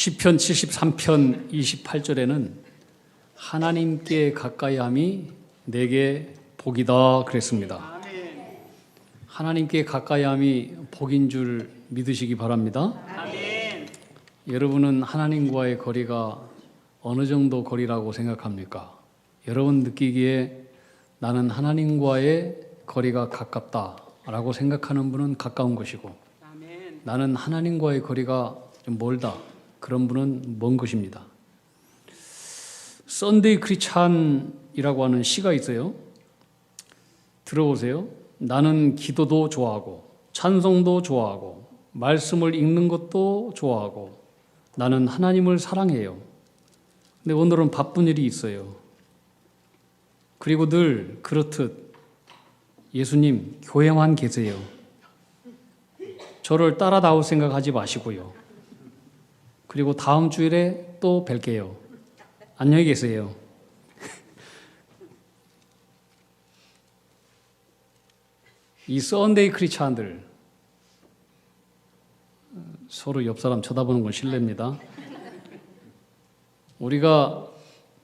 시편 73편 28절에는 하나님께 가까이함이 내게 복이다 그랬습니다. 하나님께 가까이함이 복인 줄 믿으시기 바랍니다. 아멘. 여러분은 하나님과의 거리가 어느 정도 거리라고 생각합니까? 여러분 느끼기에 나는 하나님과의 거리가 가깝다라고 생각하는 분은 가까운 것이고, 아멘. 나는 하나님과의 거리가 좀 멀다, 그런 분은 먼 것입니다. 썬데이 크리스찬이라고 하는 시가 있어요. 들어보세요. 나는 기도도 좋아하고 찬송도 좋아하고 말씀을 읽는 것도 좋아하고 나는 하나님을 사랑해요. 근데 오늘은 바쁜 일이 있어요. 그리고 늘 그렇듯 예수님 교회만 계세요. 저를 따라 나올 생각하지 마시고요. 그리고 다음 주일에 또 뵐게요. 안녕히 계세요. 이 썬데이 크리스찬들, 서로 옆 사람 쳐다보는 건 실례입니다. 우리가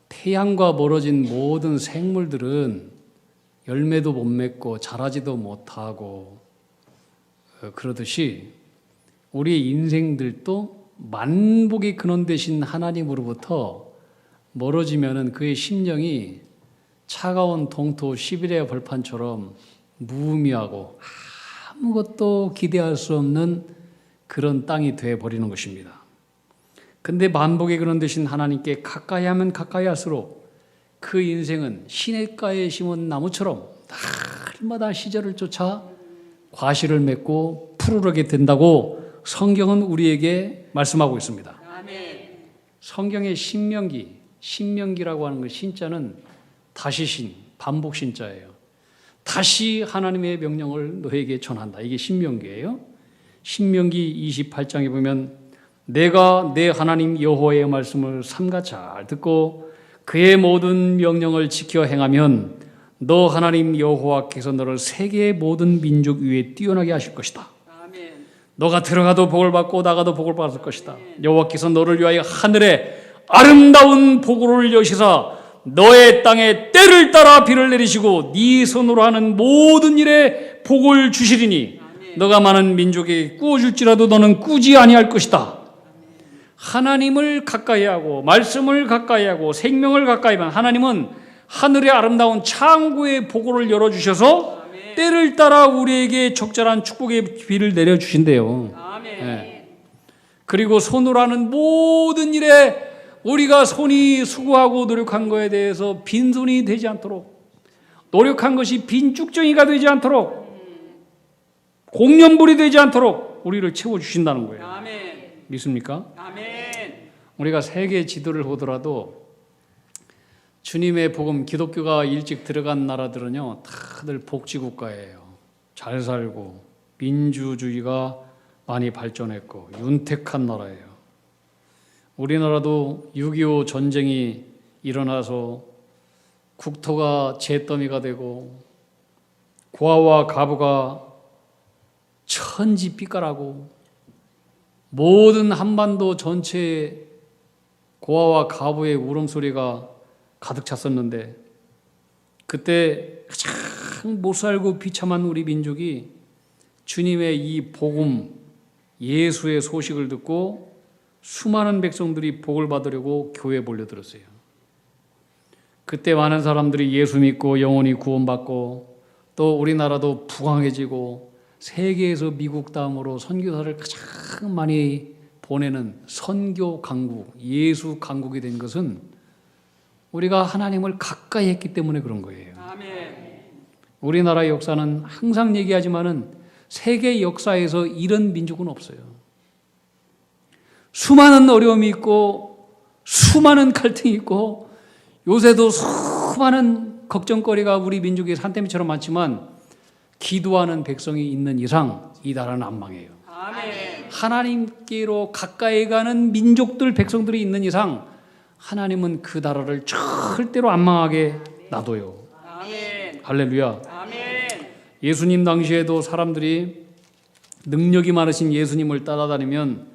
태양과 멀어진 모든 생물들은 열매도 못 맺고 자라지도 못하고 그러듯이 우리의 인생들도 만복의 근원 되신 하나님으로부터 멀어지면은 그의 심령이 차가운 동토 시베리아 벌판처럼 무의미하고 아무것도 기대할 수 없는 그런 땅이 되어버리는 것입니다. 근데 만복의 근원 되신 하나님께 가까이 하면 가까이 할수록 그 인생은 시냇가에 심은 나무처럼 날마다 시절을 쫓아 과실을 맺고 푸르르게 된다고 성경은 우리에게 말씀하고 있습니다. 아멘. 성경의 신명기라고 하는 그 신자는 다시신, 반복 신자예요. 다시 하나님의 명령을 너에게 전한다. 이게 신명기예요. 신명기 28장에 보면 내가 내 하나님 여호와의 말씀을 삼가 잘 듣고 그의 모든 명령을 지켜 행하면 너 하나님 여호와께서 너를 세계의 모든 민족 위에 뛰어나게 하실 것이다. 아멘. 너가 들어가도 복을 받고 나가도 복을 받을 것이다. 여호와께서 너를 위하여 하늘에 아름다운 복을 여시사 너의 땅에 때를 따라 비를 내리시고 네 손으로 하는 모든 일에 복을 주시리니 너가 많은 민족에게 꾸어줄지라도 너는 꾸지 아니할 것이다. 하나님을 가까이하고 말씀을 가까이하고 생명을 가까이하면 하나님은 하늘의 아름다운 창고의 복을 열어주셔서 때를 따라 우리에게 적절한 축복의 비를 내려주신대요. 아멘. 네. 그리고 손으로 하는 모든 일에 우리가 손이 수고하고 노력한 것에 대해서 빈손이 되지 않도록, 노력한 것이 빈죽정이가 되지 않도록, 공연불이 되지 않도록 우리를 채워주신다는 거예요. 아멘. 믿습니까? 아멘. 우리가 세계 지도를 보더라도 주님의 복음, 기독교가 일찍 들어간 나라들은요, 다들 복지국가예요. 잘 살고 민주주의가 많이 발전했고 윤택한 나라예요. 우리나라도 6.25 전쟁이 일어나서 국토가 잿더미가 되고 고아와 가부가 천지빛깔하고 모든 한반도 전체에 고아와 가부의 울음소리가 가득 찼었는데 그때 가장 못살고 비참한 우리 민족이 주님의 이 복음, 예수의 소식을 듣고 수많은 백성들이 복을 받으려고 교회에 몰려들었어요. 그때 많은 사람들이 예수 믿고 영혼이 구원받고 또 우리나라도 부강해지고 세계에서 미국 다음으로 선교사를 가장 많이 보내는 선교 강국, 예수 강국이 된 것은 우리가 하나님을 가까이 했기 때문에 그런 거예요. 아멘. 우리나라의 역사는 항상 얘기하지만은 세계 역사에서 이런 민족은 없어요. 수많은 어려움이 있고 수많은 갈등이 있고 요새도 수많은 걱정거리가 우리 민족의 산더미처럼 많지만 기도하는 백성이 있는 이상 이 나라는 안 망해요. 아멘. 하나님께로 가까이 가는 민족들, 백성들이 있는 이상 하나님은 그 나라를 절대로 안 망하게 놔둬요. 아멘. 할렐루야. 아멘. 예수님 당시에도 사람들이 능력이 많으신 예수님을 따라다니면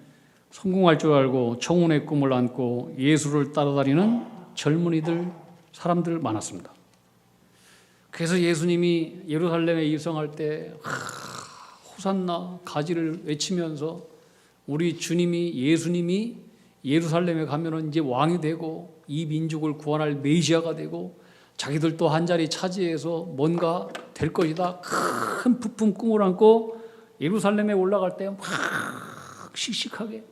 성공할 줄 알고 청혼의 꿈을 안고 예수를 따라다니는 젊은이들, 사람들 많았습니다. 그래서 예수님이 예루살렘에 입성할 때 호산나 가지를 외치면서 우리 주님이 예수님이 예루살렘에 가면은 이제 왕이 되고 이 민족을 구원할 메시아가 되고 자기들도 한 자리 차지해서 뭔가 될 것이다. 큰 부푼 꿈을 안고 예루살렘에 올라갈 때 막 씩씩하게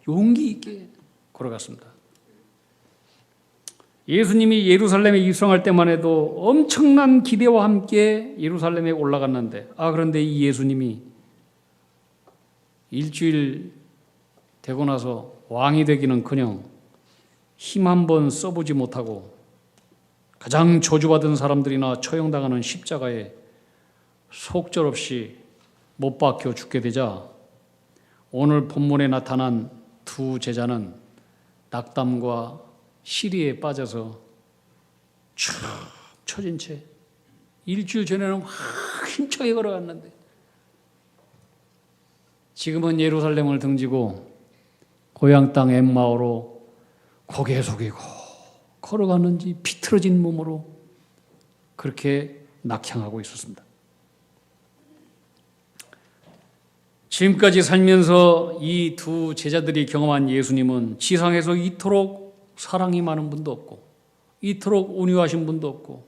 용기 있게 걸어갔습니다. 예수님이 예루살렘에 입성할 때만 해도 엄청난 기대와 함께 예루살렘에 올라갔는데 그런데 이 예수님이 일주일 되고 나서 왕이 되기는커녕 힘 한 번 써보지 못하고 가장 저주받은 사람들이나 처형당하는 십자가에 속절없이 못 박혀 죽게 되자 오늘 본문에 나타난 두 제자는 낙담과 시리에 빠져서 축 처진 채 일주일 전에는 막 힘차게 걸어갔는데 지금은 예루살렘을 등지고 고향 땅 엠마오로 고개 숙이고 걸어가는지 비틀어진 몸으로 그렇게 낙향하고 있었습니다. 지금까지 살면서 이 두 제자들이 경험한 예수님은 지상에서 이토록 사랑이 많은 분도 없고 이토록 온유하신 분도 없고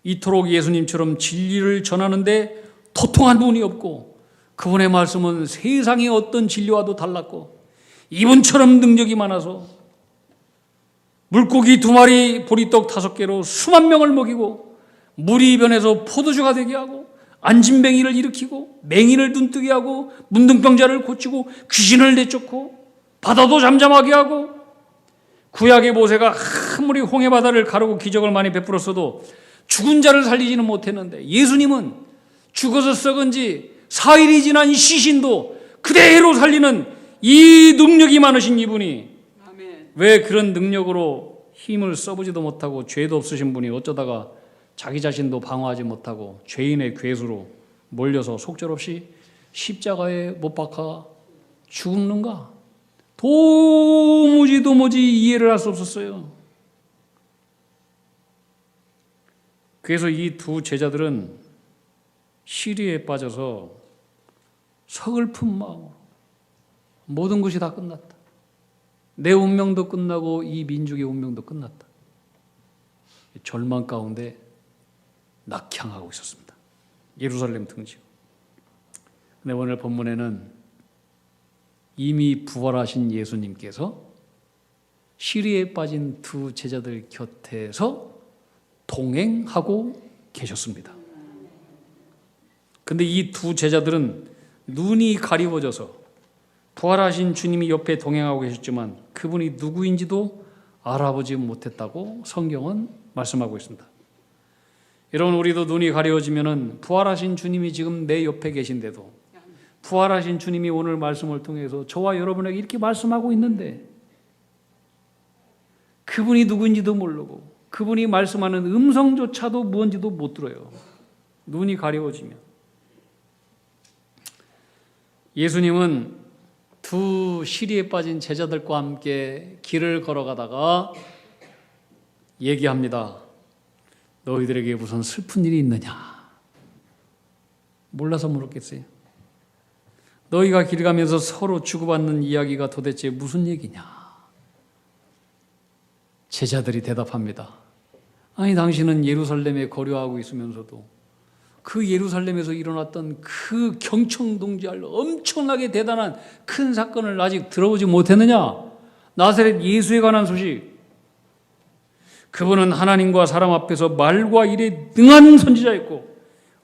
이토록 예수님처럼 진리를 전하는데 도통한 분이 없고 그분의 말씀은 세상의 어떤 진리와도 달랐고 이분처럼 능력이 많아서 물고기 2마리 보리떡 5개로 수만 명을 먹이고 물이 변해서 포도주가 되게 하고 안진뱅이를 일으키고 맹인을 눈뜨게 하고 문둥병자를 고치고 귀신을 내쫓고 바다도 잠잠하게 하고 구약의 모세가 아무리 홍해바다를 가르고 기적을 많이 베풀었어도 죽은 자를 살리지는 못했는데 예수님은 죽어서 썩은 지 4일이 지난 시신도 그대로 살리는 이 능력이 많으신 이분이 아멘. 왜 그런 능력으로 힘을 써보지도 못하고 죄도 없으신 분이 어쩌다가 자기 자신도 방어하지 못하고 죄인의 괴수로 몰려서 속절없이 십자가에 못 박아 죽는가? 도무지 이해를 할 수 없었어요. 그래서 이 두 제자들은 시리에 빠져서 서글픈 마음으로 모든 것이 다 끝났다. 내 운명도 끝나고 이 민족의 운명도 끝났다. 절망 가운데 낙향하고 있었습니다. 예루살렘 등지고. 근데 오늘 본문에는 이미 부활하신 예수님께서 시리에 빠진 두 제자들 곁에서 동행하고 계셨습니다. 근데 이 두 제자들은 눈이 가리워져서 부활하신 주님이 옆에 동행하고 계셨지만 그분이 누구인지도 알아보지 못했다고 성경은 말씀하고 있습니다. 여러분, 우리도 눈이 가려워지면은 부활하신 주님이 지금 내 옆에 계신데도 부활하신 주님이 오늘 말씀을 통해서 저와 여러분에게 이렇게 말씀하고 있는데 그분이 누구인지도 모르고 그분이 말씀하는 음성조차도 무언지도 못 들어요. 눈이 가려워지면. 예수님은 두 시리에 빠진 제자들과 함께 길을 걸어가다가 얘기합니다. 너희들에게 무슨 슬픈 일이 있느냐? 몰라서 물었겠어요. 너희가 길 가면서 서로 주고받는 이야기가 도대체 무슨 얘기냐? 제자들이 대답합니다. 아니, 당신은 예루살렘에 거류하고 있으면서도 그 예루살렘에서 일어났던 그 경청동지할 엄청나게 대단한 큰 사건을 아직 들어보지 못했느냐? 나사렛 예수에 관한 소식. 그분은 하나님과 사람 앞에서 말과 일에 능한 선지자였고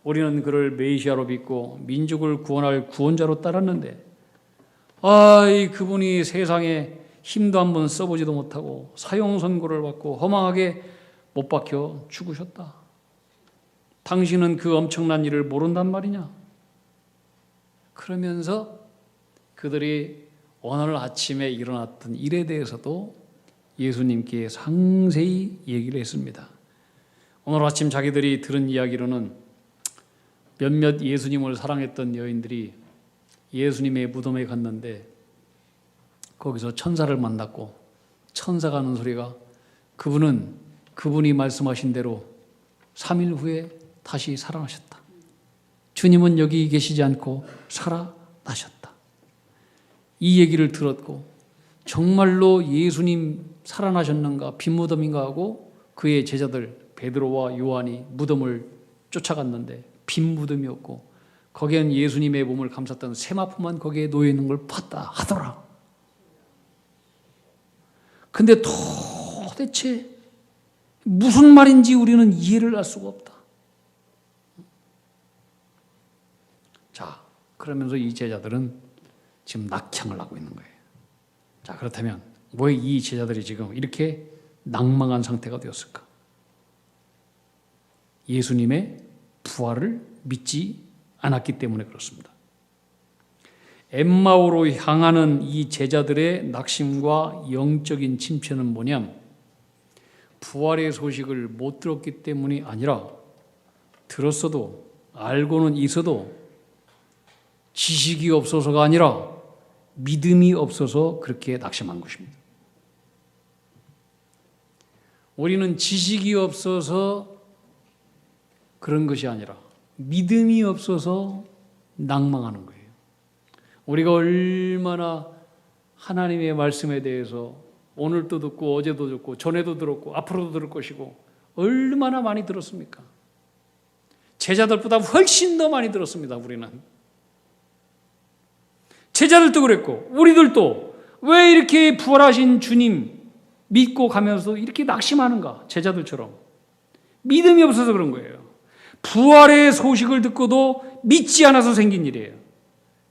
우리는 그를 메시아로 믿고 민족을 구원할 구원자로 따랐는데 그분이 세상에 힘도 한번 써보지도 못하고 사형 선고를 받고 허망하게 못 박혀 죽으셨다. 당신은 그 엄청난 일을 모른단 말이냐? 그러면서 그들이 오늘 아침에 일어났던 일에 대해서도 예수님께 상세히 얘기를 했습니다. 오늘 아침 자기들이 들은 이야기로는 몇몇 예수님을 사랑했던 여인들이 예수님의 무덤에 갔는데 거기서 천사를 만났고 천사가 하는 소리가 그분이 말씀하신 대로 3일 후에 다시 살아나셨다. 주님은 여기 계시지 않고 살아나셨다. 이 얘기를 들었고 정말로 예수님 살아나셨는가 빈무덤인가 하고 그의 제자들 베드로와 요한이 무덤을 쫓아갔는데 빈 무덤이었고 거기엔 예수님의 몸을 감쌌던 세마포만 거기에 놓여 있는 걸 봤다 하더라. 근데 도대체 무슨 말인지 우리는 이해를 할 수가 없다. 자, 그러면서 이 제자들은 지금 낙향을 하고 있는 거예요. 자, 그렇다면 왜 이 제자들이 지금 이렇게 낭망한 상태가 되었을까? 예수님의 부활을 믿지 않았기 때문에 그렇습니다. 엠마오로 향하는 이 제자들의 낙심과 영적인 침체는 뭐냐면 부활의 소식을 못 들었기 때문이 아니라 들었어도 알고는 있어도 지식이 없어서가 아니라 믿음이 없어서 그렇게 낙심한 것입니다. 우리는 지식이 없어서 그런 것이 아니라 믿음이 없어서 낭망하는 거예요. 우리가 얼마나 하나님의 말씀에 대해서 오늘도 듣고 어제도 듣고 전에도 들었고 앞으로도 들을 것이고 얼마나 많이 들었습니까? 제자들보다 훨씬 더 많이 들었습니다. 우리는 제자들도 그랬고 우리들도 왜 이렇게 부활하신 주님 믿고 가면서 이렇게 낙심하는가? 제자들처럼 믿음이 없어서 그런 거예요. 부활의 소식을 듣고도 믿지 않아서 생긴 일이에요.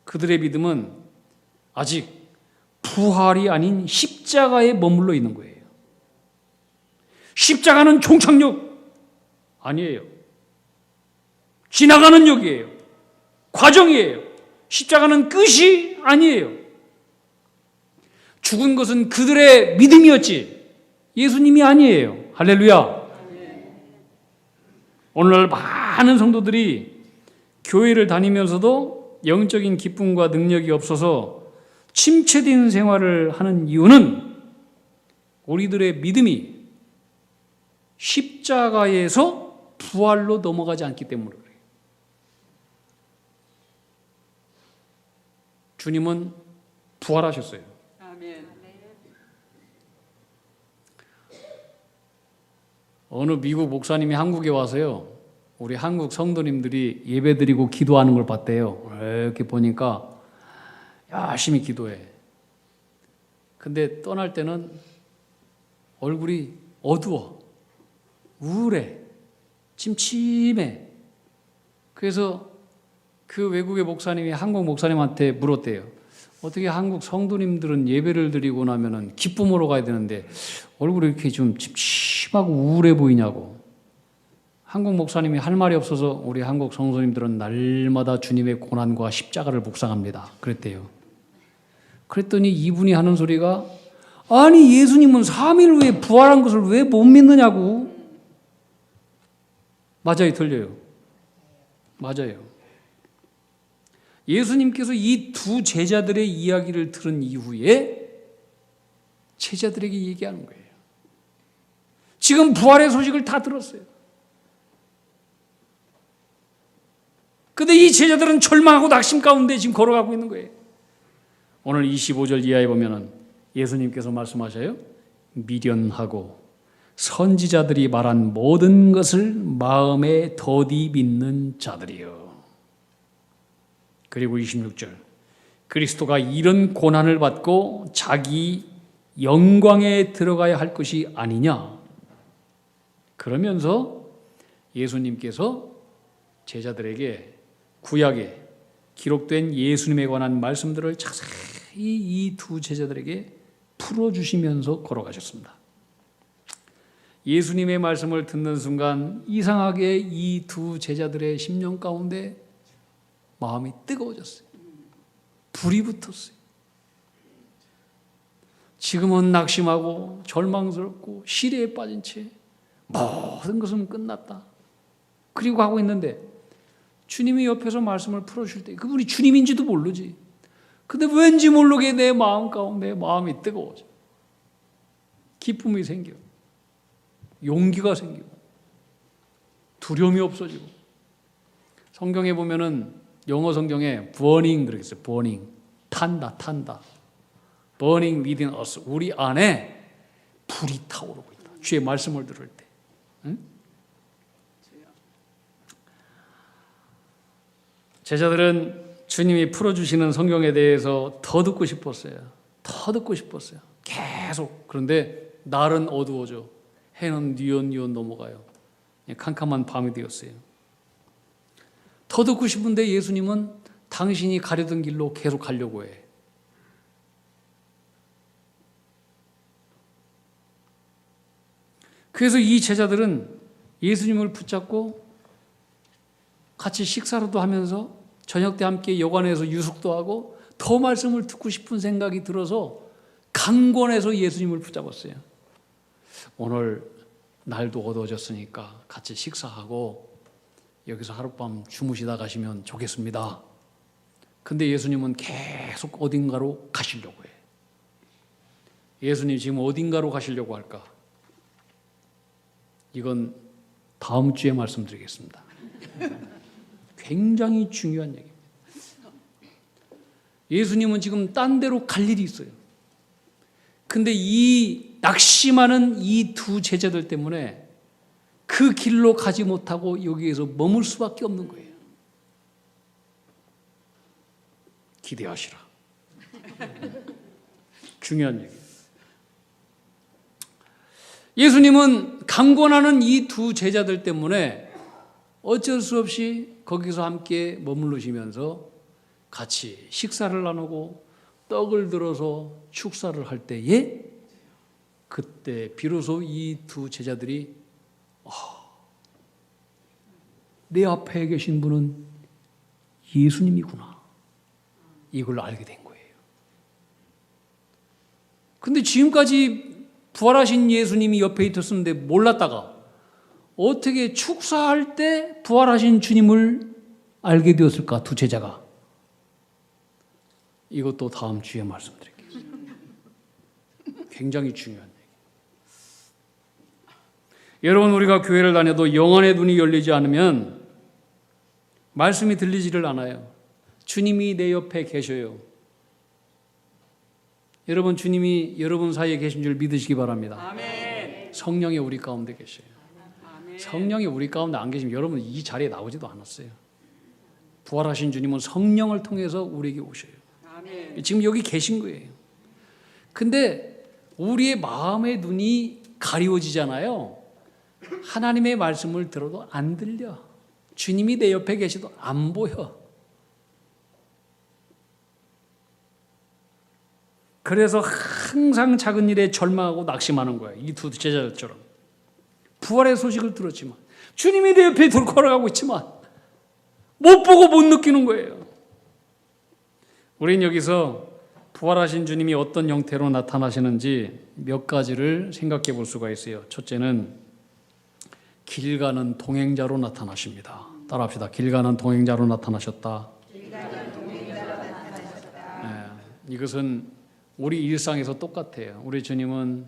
그들의 믿음은 아직 부활이 아닌 십자가에 머물러 있는 거예요. 십자가는 종착역 아니에요. 지나가는 역이에요. 과정이에요. 십자가는 끝이 아니에요. 죽은 것은 그들의 믿음이었지 예수님이 아니에요. 할렐루야. 오늘날 많은 성도들이 교회를 다니면서도 영적인 기쁨과 능력이 없어서 침체된 생활을 하는 이유는 우리들의 믿음이 십자가에서 부활로 넘어가지 않기 때문에 그래요. 주님은 부활하셨어요. 아멘. 어느 미국 목사님이 한국에 와서요, 우리 한국 성도님들이 예배드리고 기도하는 걸 봤대요. 이렇게 보니까 열심히 기도해. 근데 떠날 때는 얼굴이 어두워, 우울해, 침침해. 그래서 그 외국의 목사님이 한국 목사님한테 물었대요. 어떻게 한국 성도님들은 예배를 드리고 나면은 기쁨으로 가야 되는데 얼굴이 이렇게 좀 침침하고 우울해 보이냐고. 한국 목사님이 할 말이 없어서 우리 한국 성도님들은 날마다 주님의 고난과 십자가를 묵상합니다. 그랬대요. 그랬더니 이분이 하는 소리가 아니 예수님은 3일 후에 부활한 것을 왜 못 믿느냐고. 맞아요, 틀려요? 맞아요. 예수님께서 이 두 제자들의 이야기를 들은 이후에 제자들에게 얘기하는 거예요. 지금 부활의 소식을 다 들었어요. 근데 이 제자들은 절망하고 낙심 가운데 지금 걸어가고 있는 거예요. 오늘 25절 이하에 보면은 예수님께서 말씀하셔요. 미련하고 선지자들이 말한 모든 것을 마음에 더디 믿는 자들이요. 그리고 26절 그리스도가 이런 고난을 받고 자기 영광에 들어가야 할 것이 아니냐. 그러면서 예수님께서 제자들에게 구약에 기록된 예수님에 관한 말씀들을 자세히 이 두 제자들에게 풀어주시면서 걸어가셨습니다. 예수님의 말씀을 듣는 순간 이상하게 이 두 제자들의 심령 가운데 마음이 뜨거워졌어요. 불이 붙었어요. 지금은 낙심하고 절망스럽고 시리에 빠진 채 모든 것은 끝났다. 그리고 가고 있는데 주님이 옆에서 말씀을 풀어줄 때 그분이 주님인지도 모르지. 근데 왠지 모르게 내 마음 가운데 마음이 뜨거워져. 기쁨이 생겨. 용기가 생기고. 두려움이 없어지고. 성경에 보면은 영어 성경에 burning 그렇게 있어요. burning. 탄다. burning within us. 우리 안에 불이 타오르고 있다. 주의 말씀을 들을 때. 응? 제자들은 주님이 풀어주시는 성경에 대해서 더 듣고 싶었어요. 계속. 그런데 날은 어두워져. 해는 뉘엿뉘엿 넘어가요. 캄캄한 밤이 되었어요. 더 듣고 싶은데 예수님은 당신이 가려던 길로 계속 가려고 해. 그래서 이 제자들은 예수님을 붙잡고 같이 식사로도 하면서 저녁 때 함께 여관에서 유숙도 하고 더 말씀을 듣고 싶은 생각이 들어서 강권해서 예수님을 붙잡았어요. 오늘 날도 어두워졌으니까 같이 식사하고 여기서 하룻밤 주무시다 가시면 좋겠습니다. 근데 예수님은 계속 어딘가로 가시려고 해. 예수님 지금 어딘가로 가시려고 할까? 이건 다음 주에 말씀드리겠습니다. 굉장히 중요한 얘기입니다. 예수님은 지금 딴 데로 갈 일이 있어요. 근데 이 낙심하는 이 두 제자들 때문에 그 길로 가지 못하고 여기에서 머물 수밖에 없는 거예요. 기대하시라. 중요한 얘기예요. 예수님은 강권하는 이 두 제자들 때문에 어쩔 수 없이 거기서 함께 머무르시면서 같이 식사를 나누고 떡을 들어서 축사를 할 때에 그때 비로소 이 두 제자들이 내 앞에 계신 분은 예수님이구나. 이걸 알게 된 거예요. 근데 지금까지 부활하신 예수님이 옆에 있었는데 몰랐다가 어떻게 축사할 때 부활하신 주님을 알게 되었을까? 두 제자가. 이것도 다음 주에 말씀드릴게요. 굉장히 중요한 얘기. 여러분, 우리가 교회를 다녀도 영안의 눈이 열리지 않으면 말씀이 들리지를 않아요. 주님이 내 옆에 계셔요. 여러분, 주님이 여러분 사이에 계신 줄 믿으시기 바랍니다. 아멘. 성령이 우리 가운데 계셔요. 아멘. 성령이 우리 가운데 안 계시면 여러분 이 자리에 나오지도 않았어요. 부활하신 주님은 성령을 통해서 우리에게 오셔요. 아멘. 지금 여기 계신 거예요. 근데 우리의 마음의 눈이 가리워지잖아요. 하나님의 말씀을 들어도 안 들려. 주님이 내 옆에 계셔도 안 보여. 그래서 항상 작은 일에 절망하고 낙심하는 거예요. 이 두 제자들처럼. 부활의 소식을 들었지만 주님이 내 옆에 걸어가고 있지만 못 보고 못 느끼는 거예요. 우린 여기서 부활하신 주님이 어떤 형태로 나타나시는지 몇 가지를 생각해 볼 수가 있어요. 첫째는 길 가는 동행자로 나타나십니다. 따라합시다. 길 가는 동행자로 나타나셨다. 이것은 우리 일상에서 똑같아요. 우리 주님은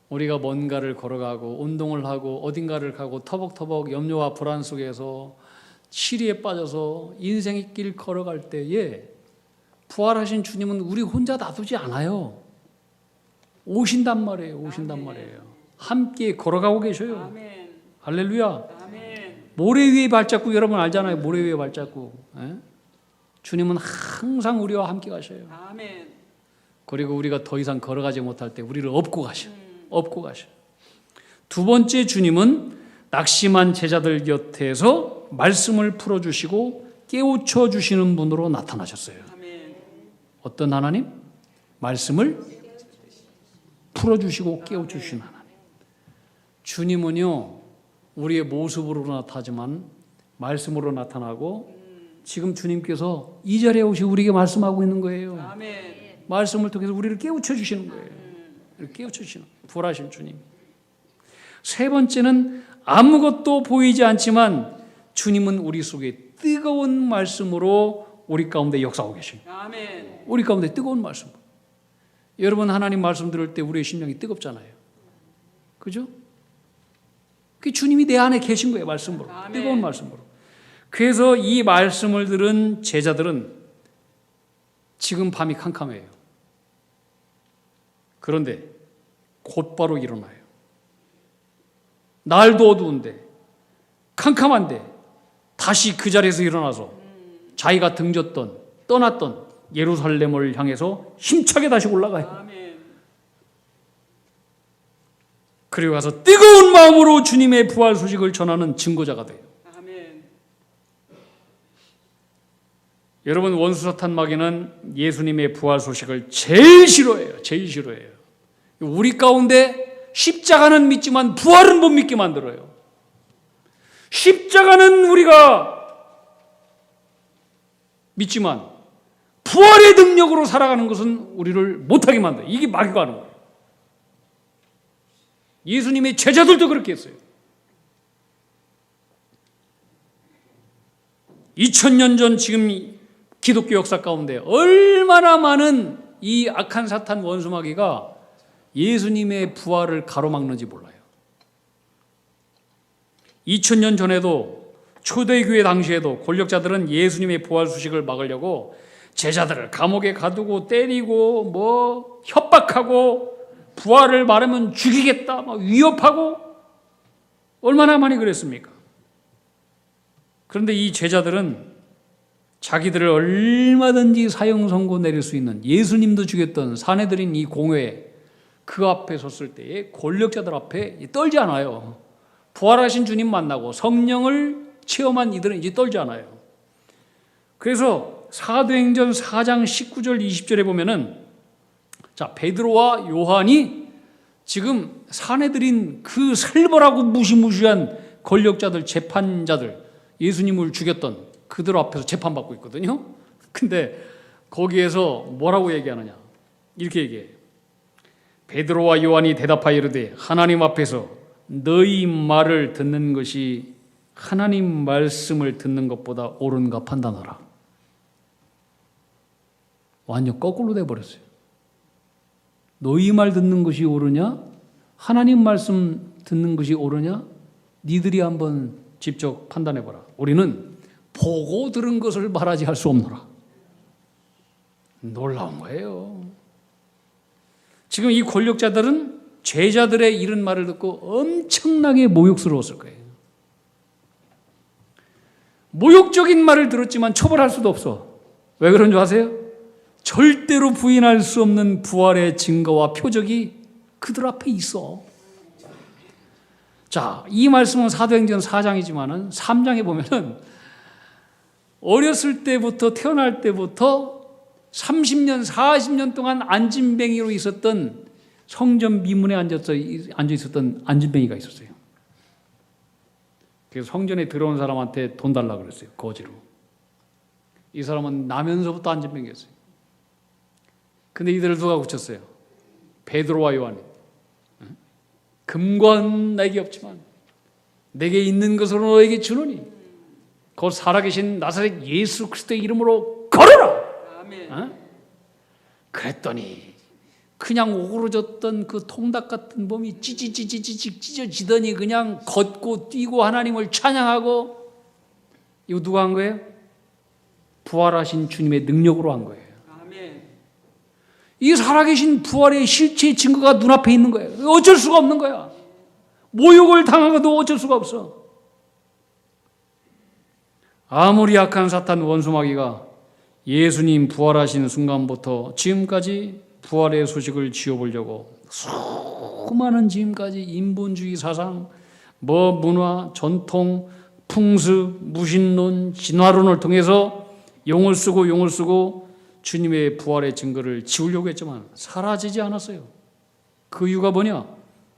우리가 뭔가를 걸어가고 운동을 하고 어딘가를 가고 터벅터벅 염려와 불안 속에서 시리에 빠져서 인생의 길 걸어갈 때에 부활하신 주님은 우리 혼자 놔두지 않아요. 오신단 말이에요. 함께 걸어가고 계셔요. 아멘. 할렐루야. 아멘. 모래 위의 발자국 여러분 알잖아요. 모래 위의 발자국. 주님은 항상 우리와 함께 가셔요. 아멘. 그리고 우리가 더 이상 걸어가지 못할 때 우리를 업고 가셔. 두 번째, 주님은 낙심한 제자들 곁에서 말씀을 풀어주시고 깨우쳐 주시는 분으로 나타나셨어요. 아멘. 어떤 하나님? 말씀을 풀어주시고 깨우쳐 주시는 하나님. 주님은요, 우리의 모습으로 나타나지만 말씀으로 나타나고 지금 주님께서 이 자리에 오시고 우리에게 말씀하고 있는 거예요. 아멘. 말씀을 통해서 우리를 깨우쳐 주시는 거예요. 깨우쳐 주시는 부활하신 주님. 세 번째는 아무것도 보이지 않지만 주님은 우리 속에 뜨거운 말씀으로 우리 가운데 역사하고 계십니다. 아멘. 우리 가운데 뜨거운 말씀. 여러분 하나님 말씀 들을 때 우리의 심령이 뜨겁잖아요. 그죠? 그 주님이 내 안에 계신 거예요. 말씀으로. 아멘. 뜨거운 말씀으로. 그래서 이 말씀을 들은 제자들은 지금 밤이 캄캄해요. 그런데 곧바로 일어나요. 날도 어두운데 캄캄한데 다시 그 자리에서 일어나서 자기가 등졌던 떠났던 예루살렘을 향해서 힘차게 다시 올라가요. 아멘. 그리고 가서 뜨거운 마음으로 주님의 부활 소식을 전하는 증거자가 돼요. 아멘. 여러분 원수사탄 마귀는 예수님의 부활 소식을 제일 싫어해요. 제일 싫어해요. 우리 가운데 십자가는 믿지만 부활은 못 믿게 만들어요. 십자가는 우리가 믿지만 부활의 능력으로 살아가는 것은 우리를 못하게 만들어요. 이게 마귀가 하는 거예요. 예수님의 제자들도 그렇게 했어요. 2000년 전 지금 기독교 역사 가운데 얼마나 많은 이 악한 사탄 원수 마귀가 예수님의 부활을 가로막는지 몰라요. 2000년 전에도 초대교회 당시에도 권력자들은 예수님의 부활 소식을 막으려고 제자들을 감옥에 가두고 때리고 뭐 협박하고 부활을 말하면 죽이겠다 막 위협하고 얼마나 많이 그랬습니까? 그런데 이 제자들은 자기들을 얼마든지 사형 선고 내릴 수 있는 예수님도 죽였던 사내들인 이 공회에 그 앞에 섰을 때에 권력자들 앞에 떨지 않아요. 부활하신 주님 만나고 성령을 체험한 이들은 이제 떨지 않아요. 그래서 사도행전 4장 19절 20절에 보면은 자 베드로와 요한이 지금 사내들인 그 살벌하고 무시무시한 권력자들 재판자들 예수님을 죽였던 그들 앞에서 재판받고 있거든요. 근데 거기에서 뭐라고 얘기하느냐 이렇게 얘기해요. 베드로와 요한이 대답하여 이르되 하나님 앞에서 너희 말을 듣는 것이 하나님 말씀을 듣는 것보다 옳은가 판단하라. 완전 거꾸로 돼버렸어요. 너희 말 듣는 것이 옳으냐? 하나님 말씀 듣는 것이 옳으냐? 니들이 한번 직접 판단해봐라. 우리는 보고 들은 것을 말하지 할 수 없노라. 놀라운 거예요. 지금 이 권력자들은 제자들의 이런 말을 듣고 엄청나게 모욕스러웠을 거예요. 모욕적인 말을 들었지만 처벌할 수도 없어. 왜 그런 줄 아세요? 절대로 부인할 수 없는 부활의 증거와 표적이 그들 앞에 있어. 자, 이 말씀은 사도행전 4장이지만은 3장에 보면은 어렸을 때부터 태어날 때부터 30년, 40년 동안 안진뱅이로 있었던 성전 미문에 앉아 있었던 안진뱅이가 있었어요. 그래서 성전에 들어온 사람한테 돈 달라 그랬어요. 거지로. 이 사람은 나면서부터 안진뱅이였어요. 근데 이들을 누가 고쳤어요? 베드로와 요한이. 금과 은 내게 없지만 내게 있는 것으로 너에게 주노니 곧 살아계신 나사렛 예수 그리스도의 이름으로 걸어라. 아멘. 그랬더니 그냥 오그러졌던 그 통닭 같은 몸이 찌찌찌찌찌 찢어지더니 그냥 걷고 뛰고 하나님을 찬양하고. 이거 누가 한 거예요? 부활하신 주님의 능력으로 한 거예요. 아멘. 이 살아계신 부활의 실체의 증거가 눈앞에 있는 거예요. 어쩔 수가 없는 거야. 모욕을 당하고도 어쩔 수가 없어. 아무리 악한 사탄 원수마귀가 예수님 부활하신 순간부터 지금까지 부활의 소식을 지어보려고 수많은 지금까지 인본주의 사상, 문화, 전통, 풍습, 무신론, 진화론을 통해서 용을 쓰고 주님의 부활의 증거를 지우려고 했지만 사라지지 않았어요. 그 이유가 뭐냐?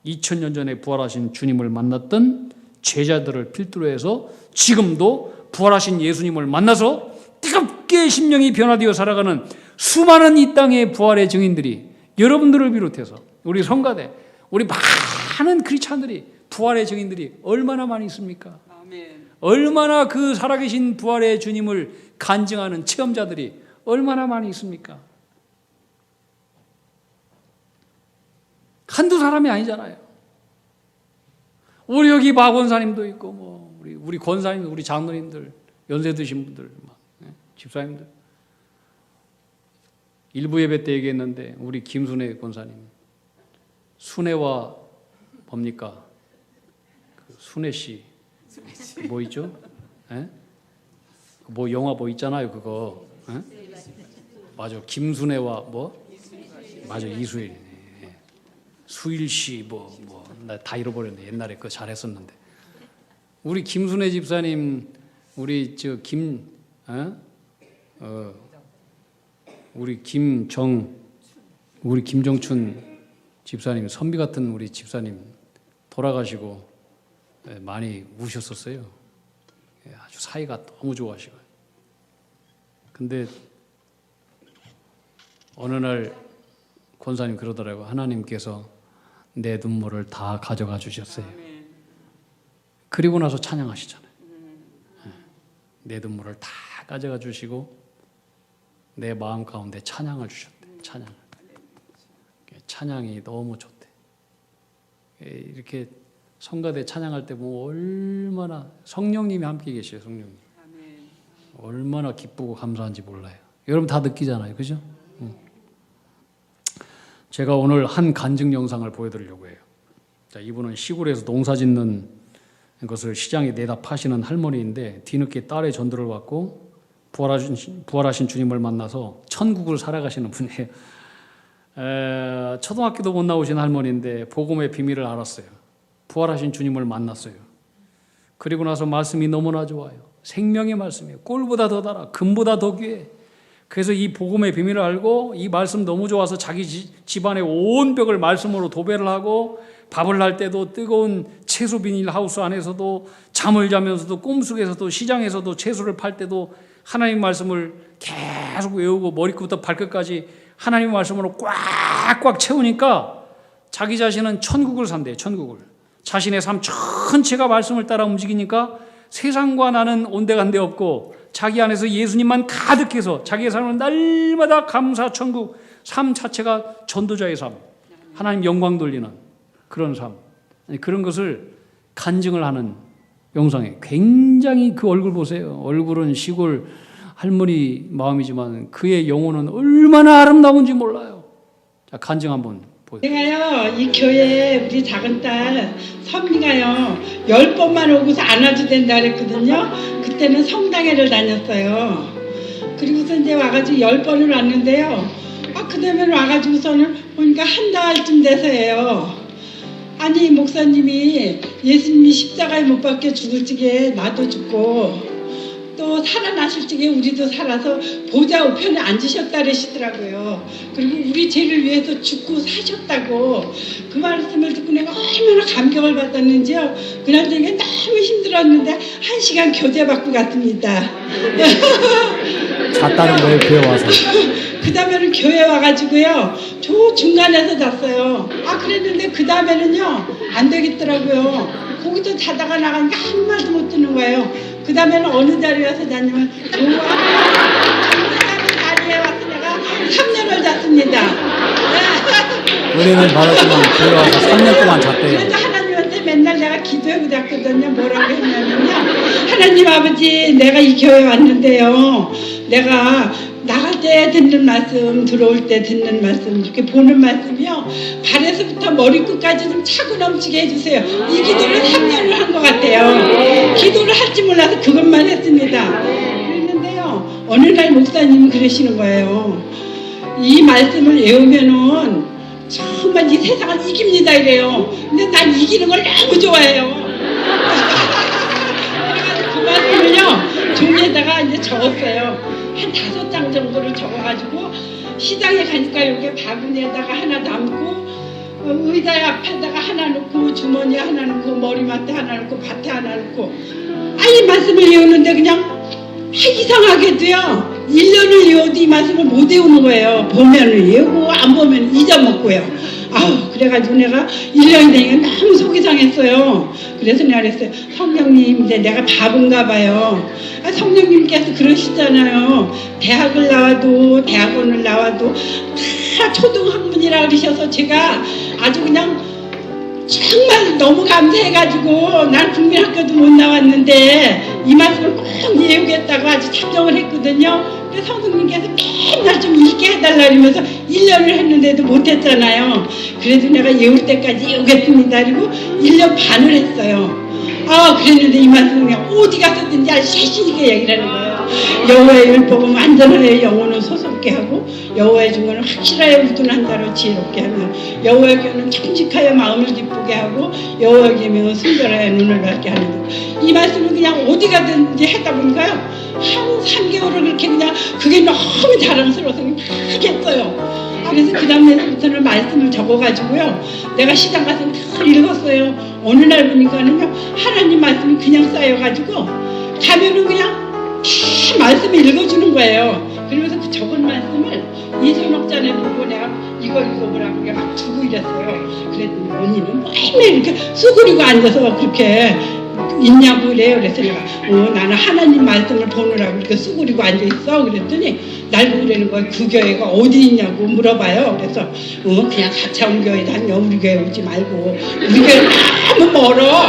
2000년 전에 부활하신 주님을 만났던 제자들을 필두로 해서 지금도 부활하신 예수님을 만나서 뜨겁게 심령이 변화되어 살아가는 수많은 이 땅의 부활의 증인들이 여러분들을 비롯해서 우리 성가대, 우리 많은 크리스찬들이 부활의 증인들이 얼마나 많이 있습니까? 아멘. 얼마나 그 살아계신 부활의 주님을 간증하는 체험자들이 얼마나 많이 있습니까? 한두 사람이 아니잖아요. 우리 여기 박 권사님도 있고, 뭐 우리 권사님, 우리 장로님들, 연세 드신 분들, 집사님들. 일부 예배 때 얘기했는데 우리 김순애 권사님, 순애와 뭡니까? 그 순애 씨, 뭐 있죠? 에? 뭐 영화 뭐 있잖아요, 그거. 에? 맞아, 김순애와 뭐? 맞아, 이수일. 수일 씨, 나 다 잃어버렸네. 옛날에 그거 잘했었는데. 우리 김순애 집사님, 우리 우리 김정춘 집사님, 선비 같은 우리 집사님 돌아가시고 많이 우셨었어요. 아주 사이가 너무 좋아하시고. 근데 어느 날 권사님 그러더라고요. 하나님께서 내 눈물을 다 가져가 주셨어요. 그리고 나서 찬양하시잖아요. 내 눈물을 다 가져가 주시고 내 마음 가운데 찬양을 주셨대. 찬양이 너무 좋대. 이렇게 성가대 찬양할 때 뭐 얼마나 성령님이 함께 계셔요. 성령님. 얼마나 기쁘고 감사한지 몰라요. 여러분 다 느끼잖아요. 그죠? 제가 오늘 한 간증 영상을 보여드리려고 해요. 자, 이분은 시골에서 농사 짓는 것을 시장에 내다 파시는 할머니인데 뒤늦게 딸의 전도를 받고 부활하신 주님을 만나서 천국을 살아가시는 분이에요. 초등학교도 못 나오신 할머니인데 복음의 비밀을 알았어요. 부활하신 주님을 만났어요. 그리고 나서 말씀이 너무나 좋아요. 생명의 말씀이에요. 꿀보다 더 달아, 금보다 더 귀해. 그래서 이 복음의 비밀을 알고 이 말씀 너무 좋아서 자기 집안의 온 벽을 말씀으로 도배를 하고 밥을 할 때도 뜨거운 채소 비닐 하우스 안에서도 잠을 자면서도 꿈속에서도 시장에서도 채소를 팔 때도 하나님 말씀을 계속 외우고 머리끝부터 발끝까지 하나님 말씀으로 꽉꽉 채우니까 자기 자신은 천국을 산대요. 천국을. 자신의 삶 전체가 말씀을 따라 움직이니까 세상과 나는 온데간데 없고 자기 안에서 예수님만 가득해서 자기의 삶은 날마다 감사 천국, 삶 자체가 전도자의 삶, 하나님 영광 돌리는 그런 삶, 그런 것을 간증을 하는 영상에 굉장히 그 얼굴 보세요. 얼굴은 시골 할머니 마음이지만 그의 영혼은 얼마나 아름다운지 몰라요. 자, 간증 한번 보여요. 제가요, 이 교회에 우리 작은 딸 선미가요 10번만 오고서 안아도 된다 그랬거든요. 그때는 성당회를 다녔어요. 그리고서 이제 와가지고 10번을 왔는데요. 그 다음에 와가지고서는 보니까 한 달쯤 돼서예요. 아니 목사님이 예수님이 십자가에 못 박혀 죽을 적에 나도 죽고 또 살아나실 적에 우리도 살아서 보좌 우편에 앉으셨다 그러시더라고요. 그리고 우리 죄를 위해서 죽고 사셨다고 그 말씀을 듣고 내가 얼마나 감격을 받았는지요. 그날 저녁에 너무 힘들었는데 1시간 교제 받고 갔습니다. 잤다는 거예요, 교회 와서? 그 다음에는 교회 와가지고요 저 중간에서 잤어요. 그랬는데 그 다음에는요 안 되겠더라고요. 거기서 자다가 나가니까 한 말도 못 듣는 거예요. 그 다음에는 어느 자리에 와서 잤냐면 자리에 와서 내가 3년을 잤습니다. 은혜는 받았지만 교회 와서 3년 동안 잤대요. 그래서 하나님한테 맨날 내가 기도하고 잤거든요. 뭐라고 했냐면요, 하나님 아버지, 내가 이 교회 왔는데요, 내가 나갈 때 듣는 말씀, 들어올 때 듣는 말씀, 이렇게 보는 말씀이요, 발에서부터 머리끝까지 좀 차고 넘치게 해주세요. 이 기도를 3년을 한 것 같아요. 기도를 할 줄 몰라서 그것만 했습니다. 그랬는데요, 어느 날 목사님이 그러시는 거예요. 이 말씀을 외우면은 정말 이 세상을 이깁니다 이래요. 근데 난 이기는 걸 너무 좋아해요. 그래가지고 그 말씀을요 종이에다가 이제 적었어요. 한 5장 정도를 적어가지고 시장에 가니까 여기 바구니에다가 하나 담고 의자 앞에다가 하나 놓고 주머니에 하나 놓고 머리맡에 하나 놓고 밭에 하나 놓고 이 말씀을 외우는데 그냥 이상하게도요 1년을 외워도 이 말씀을 못 외우는 거예요. 보면은 외우고 안 보면 잊어먹고요. 아우, 그래가지고 내가 1년이 되니까 너무 속이 상했어요. 그래서 내가 그랬어요. 성령님, 이제 내가 바본가 봐요. 아, 성령님께서 그러시잖아요. 대학을 나와도, 대학원을 나와도 다 초등학문이라 그러셔서 제가 아주 그냥 정말 너무 감사해가지고 난 국민학교도 못 나왔는데 이 말씀을 꼭 외우겠다고 아주 작정을 했거든요. 그래서 성령님께서 맨날 좀 읽게 해달라 그러면서 1년을 했는데도 못했잖아요. 그래도 내가 외울 때까지 외우겠습니다. 그리고 1년 반을 했어요. 아, 그랬는데 이 말씀이 어디 가서든지 아주 자신있게 얘기를 하는 거예요. 여호와의 율법은 완전하여 영혼을 소속게 하고 여호와의 증거는 확실하여 우둔한 자로 지혜롭게 하며 여호와의 교는 정직하여 마음을 기쁘게 하고 여호와의 계명은 순결하여 눈을 밝게 하는 이 말씀을 그냥 어디 가든지 했다 보니까요 한 3개월을 그렇게 그냥 그게 너무 자랑스러워서 막 했어요. 그래서 그 다음에부터는 말씀을 적어가지고요 내가 시장 가서 늘 읽었어요. 어느 날 보니까는요 하나님 말씀이 그냥 쌓여가지고 가면은 그냥 다 말씀을 읽어주는 거예요. 그러면서 그 적은 말씀을 이선옥 자네 보고 내가 이거 읽어보라고 내가 막 두고 이랬어요. 그랬더니 언니는 매일 이렇게 쑥그리고 앉아서 그렇게 있냐고 그래요. 그래서 내가 나는 하나님 말씀을 보느라고 이렇게 쑥그리고 앉아있어. 그랬더니 날 보고 그러는 거예요. 그 교회가 어디 있냐고 물어봐요. 그래서 그냥 가차운 교회 다녀. 우리 교회 오지 말고 우리 교회 너무 멀어.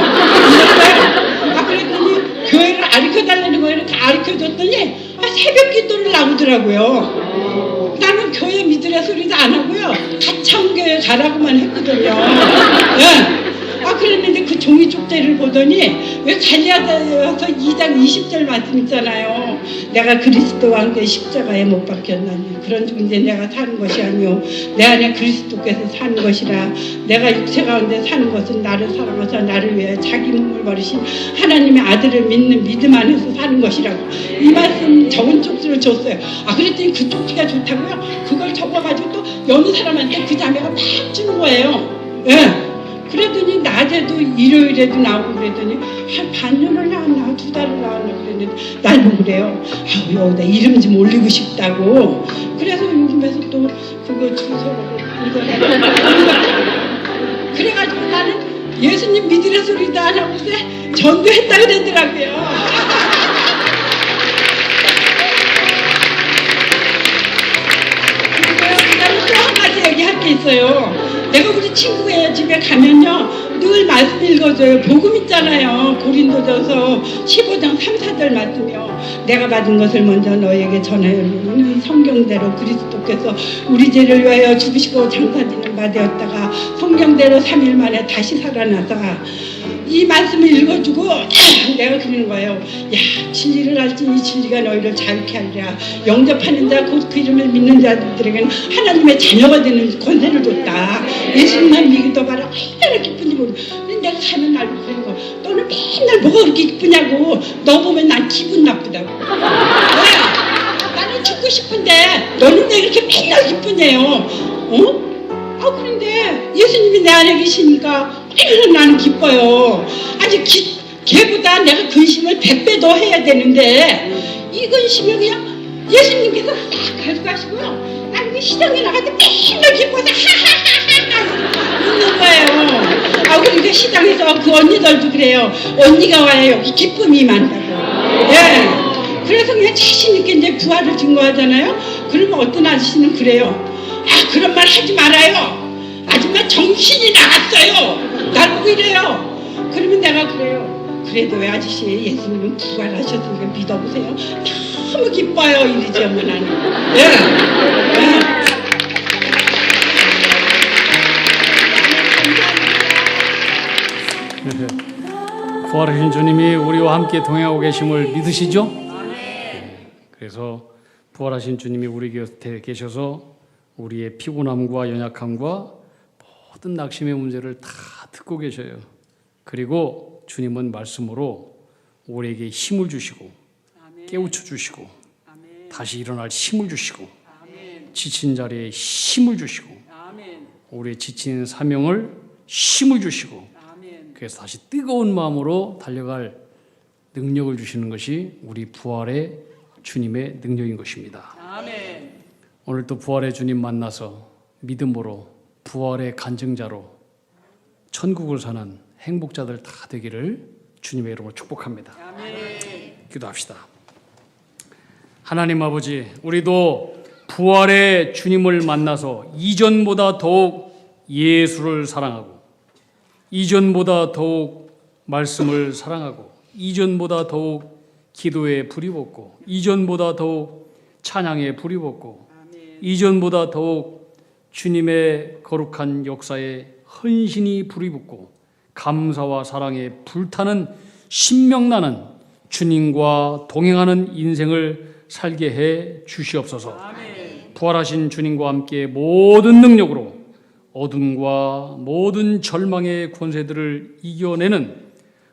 아, 그랬더니 교회를 가르쳐달라는 거예요. 가르쳐줬더니 새벽 기도를 나오더라고요. 나는 교회 믿으라 소리도 안 하고요. 가차운 교회 가라고만 했거든요. 네. 아, 그랬는데 그 종이 쪽지를 보더니 왜 갈라디아서 2장 20절 말씀 있잖아요. 내가 그리스도와 함께 십자가에 못 박혔나니 그런즉 이제 내가 사는 것이 아니오 내 안에 그리스도께서 사는 것이라. 내가 육체 가운데 사는 것은 나를 사랑하사 나를 위해 자기 몸을 버리신 하나님의 아들을 믿는 믿음 안에서 사는 것이라고 이 말씀 적은 쪽지를 줬어요. 아, 그랬더니 그 쪽지가 좋다고요. 그걸 적어가지고 또 여느 사람한테 그 자매가 막 주는 거예요. 예. 그랬더니 낮에도 일요일에도 나오고 그랬더니 한 반년을 나왔나 2달을 나왔나 그랬는데 날 보고 그래요. 아우, 여기다 이름 좀 올리고 싶다고. 그래서 요즘에서 또 그거 주소를 그래가지고 나는 예수님 믿으라 소리도 안 하고 전도했다 그랬더라고요. 그다음에 또 한 가지 얘기할 게 있어요. 내가 우리 친구의 집에 가면요 늘 말씀 읽어줘요. 복음 있잖아요. 고린도전서 15장 3, 4절 말씀이요. 내가 받은 것을 먼저 너에게 전하여는 성경대로 그리스도께서 우리 죄를 위하여 죽으시고 장사지는 바 되었다가 성경대로 3일 만에 다시 살아나다가 이 말씀을 읽어주고 내가 그러는 거예요. 야, 진리를 알지니 진리가 너희를 자유케 하리라. 영접하는 자 곧 그 이름을 믿는 자들에게는 하나님의 자녀가 되는 권세를 줬다. 예수님만 믿어 봐라. 얼마나 기쁜지 모르. 근데 내가 가면 날 그러는 거. 너는 맨날 뭐가 그렇게 기쁘냐고. 너 보면 난 기분 나쁘다고. 왜? 나는 죽고 싶은데 너는 왜 그렇게 맨날 기쁘냐요. 아, 그런데 예수님이 내 안에 계시니까 나는 기뻐요. 아직 걔보다 내가 근심을 100배 더 해야 되는데 이 근심을 그냥 예수님께서 싹 가져가시고요. 난 그 시장에 나갈 때 맨날 기뻐서 하하하하 웃는 거예요. 아, 그러니까 시장에서 그 언니들도 그래요. 언니가 와야 여기 기쁨이 많다고. 예. 그래서 그냥 자신있게 이제 부활을 증거하잖아요. 그러면 어떤 아저씨는 그래요. 아, 그런 말 하지 말아요. 아줌마 정신이 나갔어요. 날 보고 이래요. 그러면 내가 그래요. 그래도 왜 아저씨 예수님은 부활하셨으니까 믿어보세요. 너무 기뻐요. 이러지 뭐 나는. 예. 부활하신 주님이 우리와 함께 동행하고 계심을 믿으시죠? 그래서 부활하신 주님이 우리 곁에 계셔서 우리의 피곤함과 연약함과 모든 낙심의 문제를 다 듣고 계셔요. 그리고 주님은 말씀으로 우리에게 힘을 주시고 깨우쳐 주시고 다시 일어날 힘을 주시고 지친 자리에 힘을 주시고 우리의 지친 사명을 힘을 주시고 그래서 다시 뜨거운 마음으로 달려갈 능력을 주시는 것이 우리 부활의 주님의 능력인 것입니다. 오늘 또 부활의 주님 만나서 믿음으로 부활의 간증자로 천국을 사는 행복자들 다 되기를 주님의 이름으로 축복합니다. 기도합시다. 하나님 아버지, 우리도 부활의 주님을 만나서 이전보다 더욱 예수를 사랑하고, 이전보다 더욱 말씀을 사랑하고, 이전보다 더욱 기도에 불이 붙고, 이전보다 더욱 찬양에 불이 붙고, 이전보다 더욱 주님의 거룩한 역사에 헌신이 불이 붙고, 감사와 사랑에 불타는 신명나는 주님과 동행하는 인생을 살게 해 주시옵소서. 부활하신 주님과 함께 모든 능력으로 어둠과 모든 절망의 권세들을 이겨내는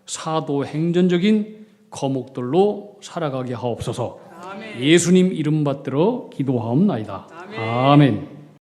사도행전적인 거목들로 살아가게 하옵소서. 예수님 이름 받들어 기도하옵나이다. 아멘.